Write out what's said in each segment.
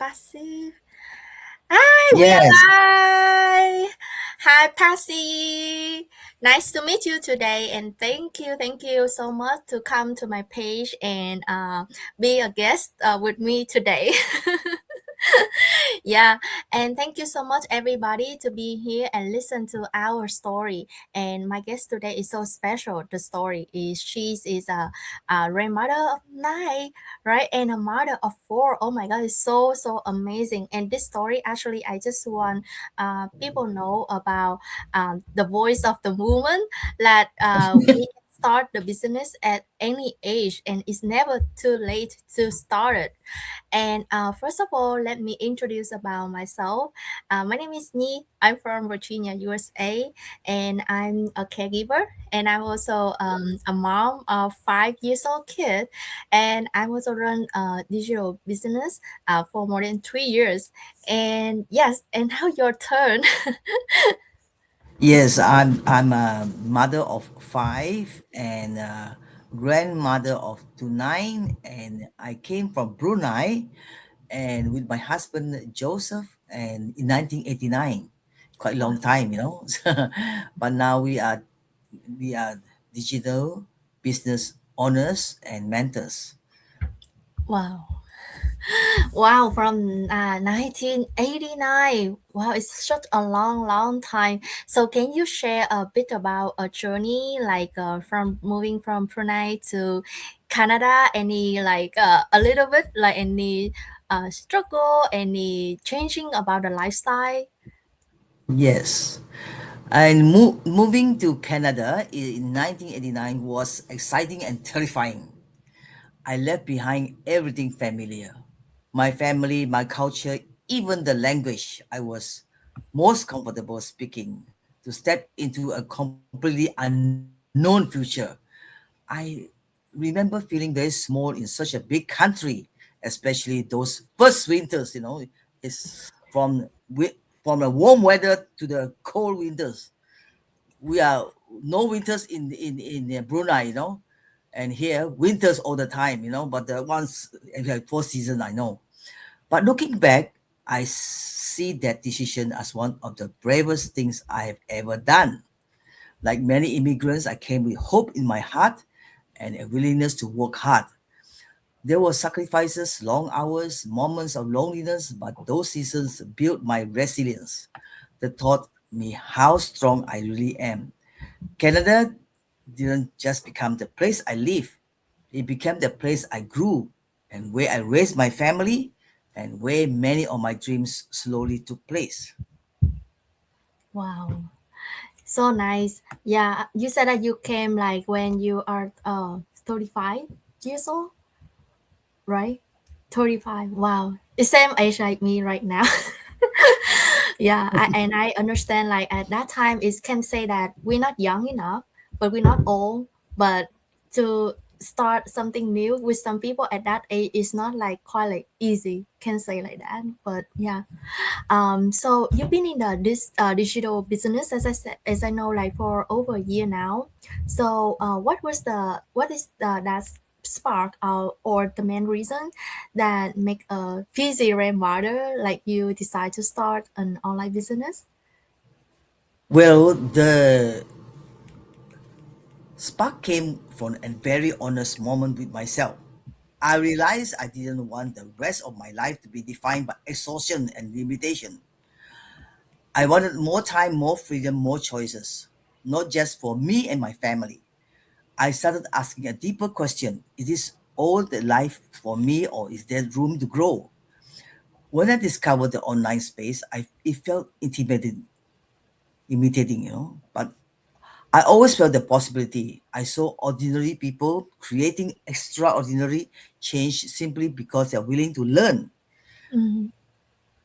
passive. Hi, we are Yes, live. Hi, Passy. Nice to meet you today, and thank you so much to come to my page and be a guest with me today. Yeah, and thank you so much, everybody, to be here and listen to our story. And my guest today is so special. The story is she is a grandmother of 9, right, and a mother of 4. Oh my God, it's so amazing. And this story, actually, I just want people know about the voice of the woman that we can start the business at any age, and it's never too late to start it. And first of all, let me introduce about myself. My name is Nhi. I'm from Virginia, USA, and I'm a caregiver. And I'm also a mom of 5 years old kid. And I also run a digital business for more than 3 years. And yes, and now your turn. yes, I'm a mother of five and grandmother of two nine, and I came from Brunei, and with my husband Joseph, and in 1989, quite a long time, but now we are digital business owners and mentors. Wow. Wow, from 1989. Wow, it's such a long time. So, can you share a bit about a journey, like from moving from Brunei to Canada? Any, like a little bit, like any struggle, any changing about the lifestyle? Yes. And moving to Canada in 1989 was exciting and terrifying. I left behind everything familiar, my family, my culture, even the language I was most comfortable speaking, to step into a completely unknown future. I remember feeling very small in such a big country, especially those first winters, it's from the warm weather to the cold winters. We are no winters in Brunei, and here winters all the time, but the ones we have 4 seasons, I know. But looking back, I see that decision as one of the bravest things I have ever done. Like many immigrants, I came with hope in my heart and a willingness to work hard. There were sacrifices, long hours, moments of loneliness, but those seasons built my resilience. They taught me how strong I really am. Canada didn't just become the place I live, it became the place I grew and where I raised my family and where many of my dreams slowly took place. Wow, so nice. Yeah, you said that you came like when you are 35 years old, right? 35. Wow. The same age like me right now. Yeah, and I understand like at that time it can say that we're not young enough, but we're not old. But to start something new with some people at that age is not like quite like easy. Can say like that. But yeah. So you've been in this digital business, as I said, as I know, like for over a year now. So what is that spark or the main reason that make a busy grandmother like you decide to start an online business? Well, the spark came from a very honest moment with myself. I realized I didn't want the rest of my life to be defined by exhaustion and limitation. I wanted more time, more freedom, more choices, not just for me and my family. I started asking a deeper question: is this all the life for me, or is there room to grow? When I discovered the online space, it felt imitating, but I always felt the possibility. I saw ordinary people creating extraordinary change simply because they're willing to learn. Mhm.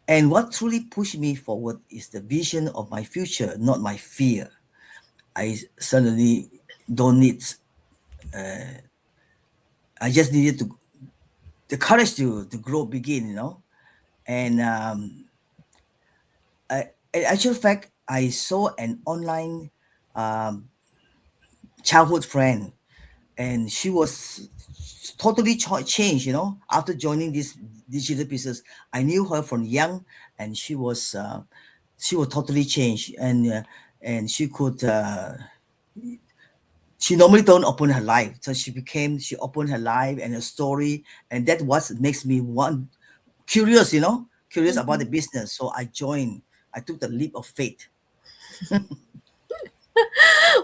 And what truly pushed me forward is the vision of my future, not my fear. I suddenly don't need, I just needed the courage to grow, begin, And in actual fact, I saw an online um, childhood friend, and she was totally changed. After joining this digital business, I knew her from young, and she was totally changed, and she normally don't open her life, so she opened her life and her story, and that what makes me want curious, curious about the Mhm. business. So I joined. I took the leap of faith.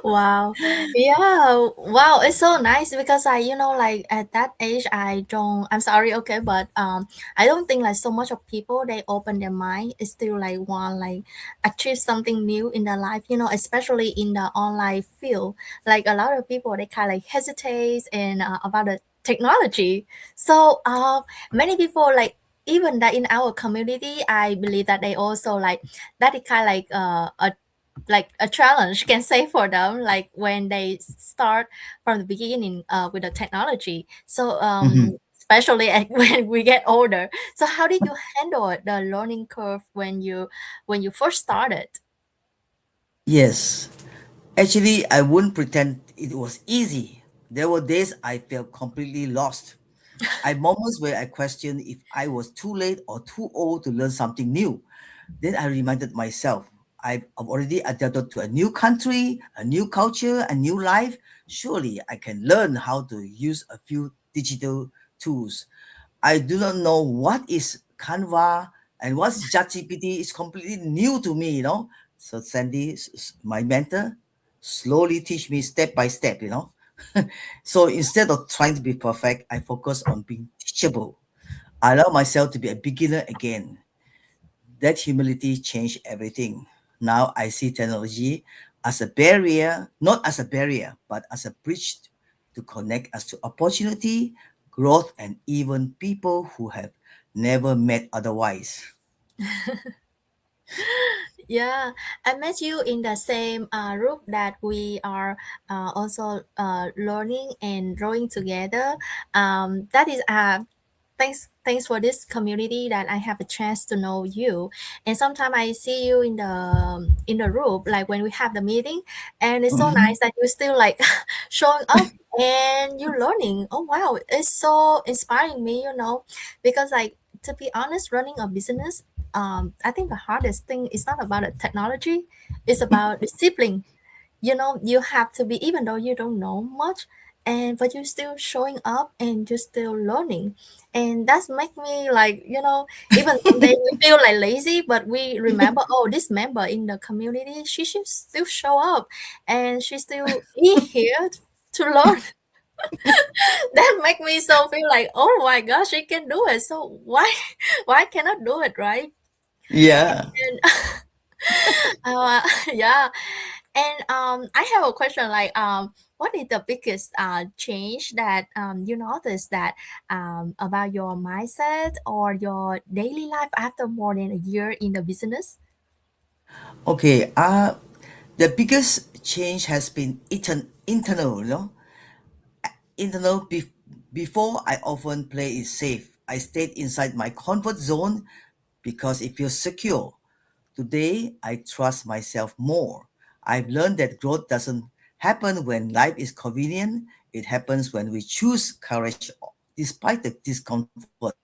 Wow. Yeah. Wow. It's so nice because like at that age, I'm sorry, okay, but I don't think like so much of people they open their mind. It's still like want like achieve something new in their life. Especially in the online field. Like a lot of people they kind of like hesitate and about the technology. So many people like even that in our community, I believe that they also like that is kind of like a challenge can say for them like when they start from the beginning with the technology. So Mhm. especially when we get older, so how did you handle the learning curve when you first started? Yes. Actually, I wouldn't pretend it was easy. There were days I felt completely lost. I had moments where I questioned if I was too late or too old to learn something new. Then I reminded myself, I've already adapted to a new country, a new culture, a new life. Surely I can learn how to use a few digital tools. I do not know what is Canva and what's ChatGPT. It's completely new to me. So Sandy, my mentor, slowly teach me step by step. So instead of trying to be perfect, I focus on being teachable. I allow myself to be a beginner again. That humility changed everything. Now I see technology as a barrier, not as a barrier, but as a bridge to connect us to opportunity, growth, and even people who have never met otherwise. Yeah, I met you in the same group that we are also learning and growing together. That is thanks for this community that I have a chance to know you. And sometimes I see you in the group like when we have the meeting, and it's so Mhm. nice that you still like showing up and you're learning. Oh wow, it's so inspiring me, because like to be honest, running a business, I think the hardest thing is not about the technology, it's about discipline. You have to be, even though you don't know much, and but you're still showing up and you're still learning. And that's make me like, even someday we feel like lazy, but we remember, oh, this member in the community, she should still show up and she still be here to learn. That make me so feel like, oh my gosh, she can do it, so why why cannot do it, right? Yeah. And uh, yeah. And I have a question like, what is the biggest change that you noticed that about your mindset or your daily life after more than a year in the business? Okay. The biggest change has been internal. Internal before I often play it safe. I stayed inside my comfort zone because it feels secure. Today, I trust myself more. I've learned that growth doesn't happen when life is convenient. It happens when we choose courage despite the discomfort.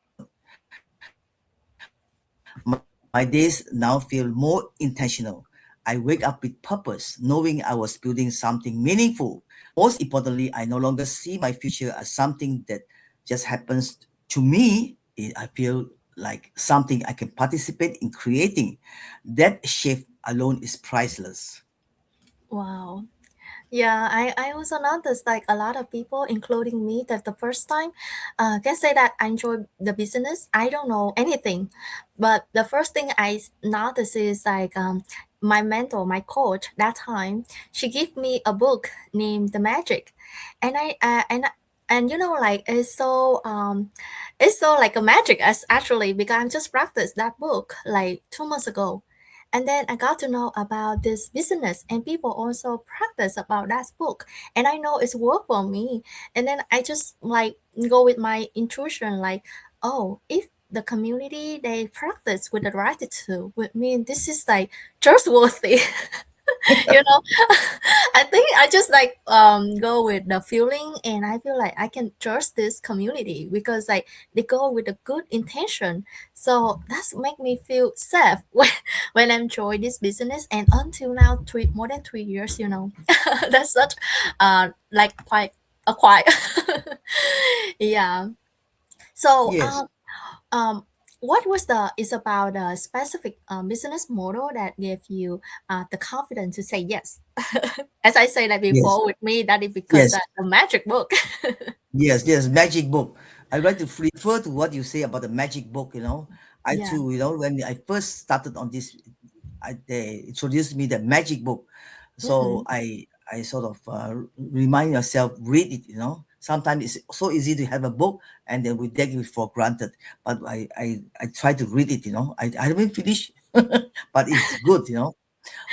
My days now feel more intentional. I wake up with purpose, knowing I was building something meaningful. Most importantly, I no longer see my future as something that just happens to me. I feel like something I can participate in creating. That shift alone is priceless. Wow. Yeah, I also noticed like a lot of people, including me, that the first time can say that I enjoy the business. I don't know anything, but the first thing noticed is like my mentor, my coach that time, she gave me a book named The Magic, and and like it's so like a magic as actually because I just practiced that book like 2 months ago, and then I got to know about this business and people also practice about that book. And I know it's work for me. And then I just like go with my intuition, like, oh, if the community they practice with the gratitude with me, this is like trustworthy. you know. I think I just like go with the feeling, and I feel like I can trust this community because like they go with a good intention. So that's make me feel safe when I join this business. And until now, three more than 3 years, that's such like quite yeah. So Yes, um, what was the is about a specific business model that gave you the confidence to say yes? As I said that yes, before, with me, that is because yes. that the magic book. Yes, yes, magic book. I like to refer to what you say about the magic book. I Yeah. too, when I first started on this, they introduced me the magic book. So Mm-hmm. I sort of remind yourself, read it. Sometimes it's so easy to have a book and then we take it for granted. But I try to read it. I haven't finished, but it's good.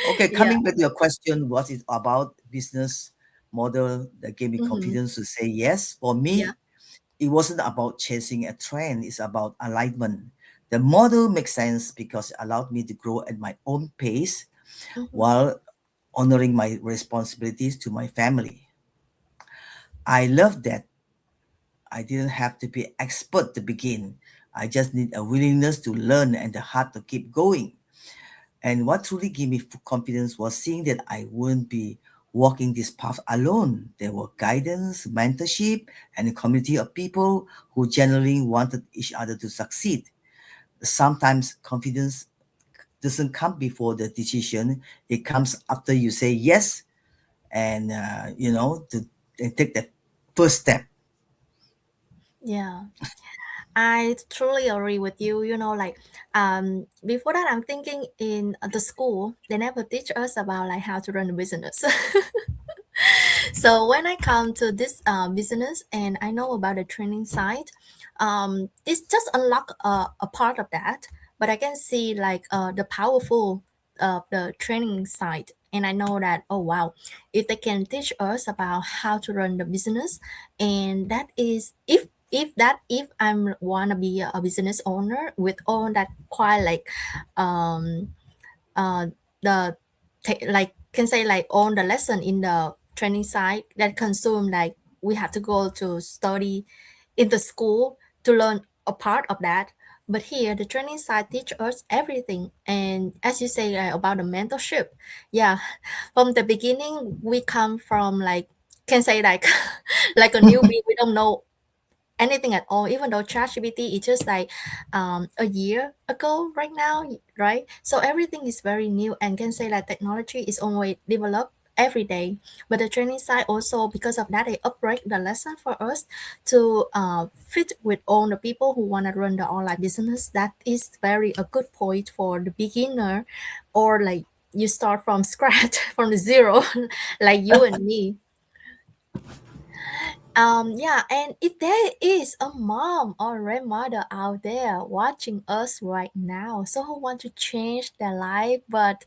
Okay, Yeah. coming back to your question, what is about business model that gave me Mm-hmm. confidence to say yes? For Yeah. me, it wasn't about chasing a trend, it's about alignment. The model makes sense because it allowed me to grow at my own pace Mm-hmm. while honoring my responsibilities to my family. I love that I didn't have to be expert to begin. I just need a willingness to learn and the heart to keep going. And what truly gave me confidence was seeing that I wouldn't be walking this path alone. There were guidance, mentorship, and a community of people who genuinely wanted each other to succeed. Sometimes confidence doesn't come before the decision, it comes after you say yes and, to and take that first step. Yeah. I truly agree with you. Like before that, I'm thinking in the school they never teach us about like how to run a business. So when I come to this business and I know about the training side, it's just unlock a part of that, but I can see like the powerful the training side. And I know that, oh wow, if they can teach us about how to run the business, and that is if I'm wanna be a business owner with all that quite like um uh, the like can say like on the lesson in the training side that consume like we have to go to study in the school to learn a part of that. But here the training side teach us everything, and as you say about the mentorship, yeah, from the beginning we come from like can say like like a newbie, we don't know anything at all, even though ChatGPT is just like a year ago right now, right? So everything is very new and can say that technology is always developed every day. But the training side also, because of that, they upgrade the lesson for us to fit with all the people who want to run the online business. That is very a good point for the beginner, or like you start from scratch from the zero like you and me. Yeah, and if there is a mom or grandmother out there watching us right now, so who want to change their life but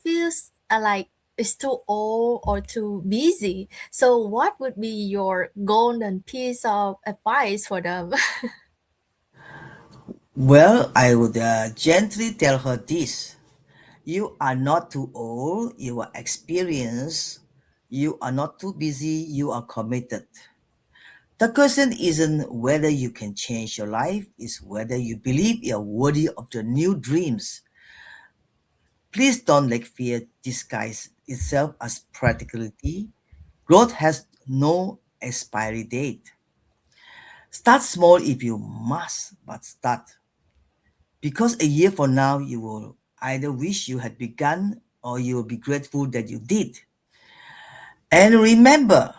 feels like it's too old or too busy, so what would be your golden piece of advice for them? Well, I would gently tell her this. You are not too old, you are experienced, you are not too busy, you are committed. The question isn't whether you can change your life, it's whether you believe you're worthy of the new dreams. Please don't let fear disguise itself as practicality. Growth has no expiry date. Start small if you must, but start. Because a year from now, you will either wish you had begun or you will be grateful that you did. And remember,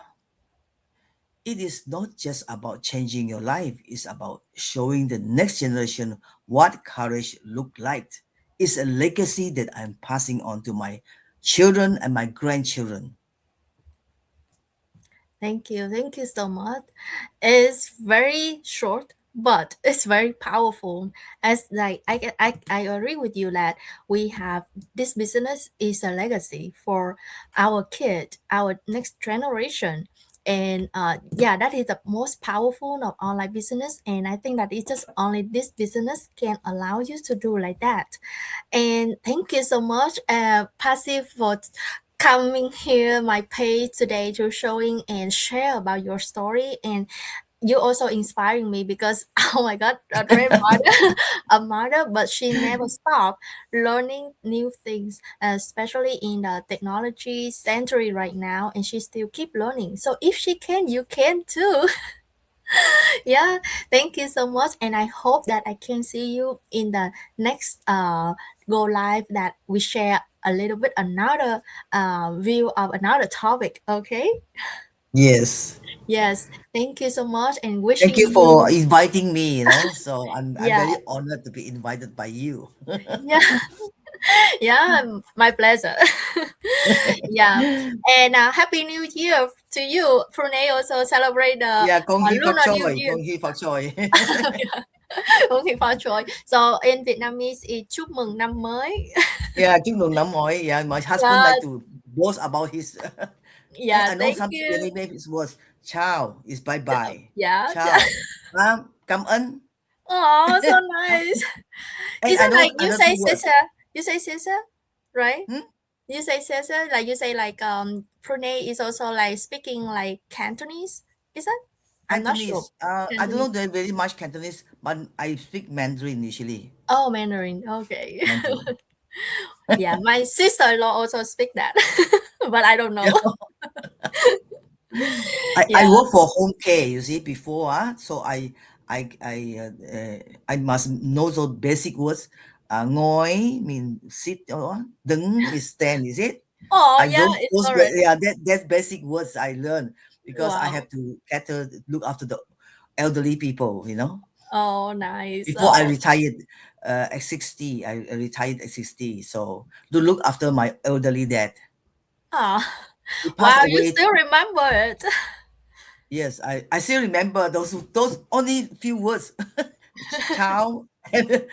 it is not just about changing your life, it's about showing the next generation what courage looked like. It's a legacy that I'm passing on to my children and my grandchildren. Thank you so much. It's very short, but it's very powerful. As like I agree with you that we have this business is a legacy for our kid, our next generation. And yeah, that is the most powerful of online business. And I think that it's just only this business can allow you to do like that. And thank you so much, Passive, for coming here my page today to showing and share about your story, and you also inspiring me because oh my god, a grandmother, a mother, but she never stopped learning new things, especially in the technology century right now, and she still keep learning. So if she can, you can too. Yeah, thank you so much, and I hope that I can see you in the next go live that we share a little bit another view of another topic. Okay. Yes. Yes, thank you so much and Thank wishing you for you. inviting me, So I'm Yeah, very honored to be invited by you. yeah, yeah, my pleasure. Yeah, and happy new year to you. Brunei also celebrate the Yeah, Kong Hee Pak lunar new Choi, year. Kong Hee Pak Choi. Không thì pha trôi. So in Vietnamese is chúc mừng năm mới. Yeah, chúc mừng năm mới. Yeah, my husband Yeah, like to boast about his. Hey, yeah, I know thank some you. Vietnamese words. Ciao is bye bye. Yeah. Ciao. Cảm ơn. Oh, so nice. Hey, Is I it know like you another say two words. Caesar? You say Caesar, right? Hmm? You say Caesar, like you say like Brunei is also like speaking like Cantonese. Is that? I'm not sure. Cantonese. I don't know Cantonese. very much Cantonese, but I speak Mandarin initially. Oh, Mandarin. Okay. Mandarin. Yeah, my sister-in-law also speak that, but I don't know. I Yeah. work for home care, you see, before, so I must know those basic words. Ngồi mean sit, or đứng is stand, is it? Oh, I yeah, it's already. yeah, that's basic words I learned because I Wow. have to look after the elderly people, Oh, nice. Before I Oh, retired at 60, I retired at 60, so to look after my elderly dad. ah, He passed wow, you away. still remember it. Yes, I still remember those only few words. Ciao and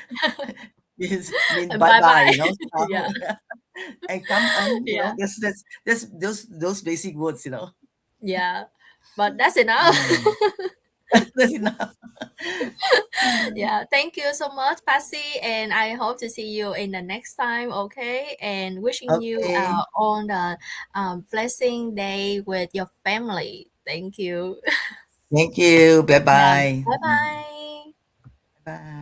is mean And bye bye bye, bye. Ciao Yeah, and come on, yeah, that's those basic words, yeah. But that's enough. Mm. That's enough. Yeah, thank you so much, Passy, and I hope to see you in the next time. Okay, and wishing you Okay. on the blessing day with your family. Thank you. Thank you. Bye Yeah, bye. bye bye. Bye.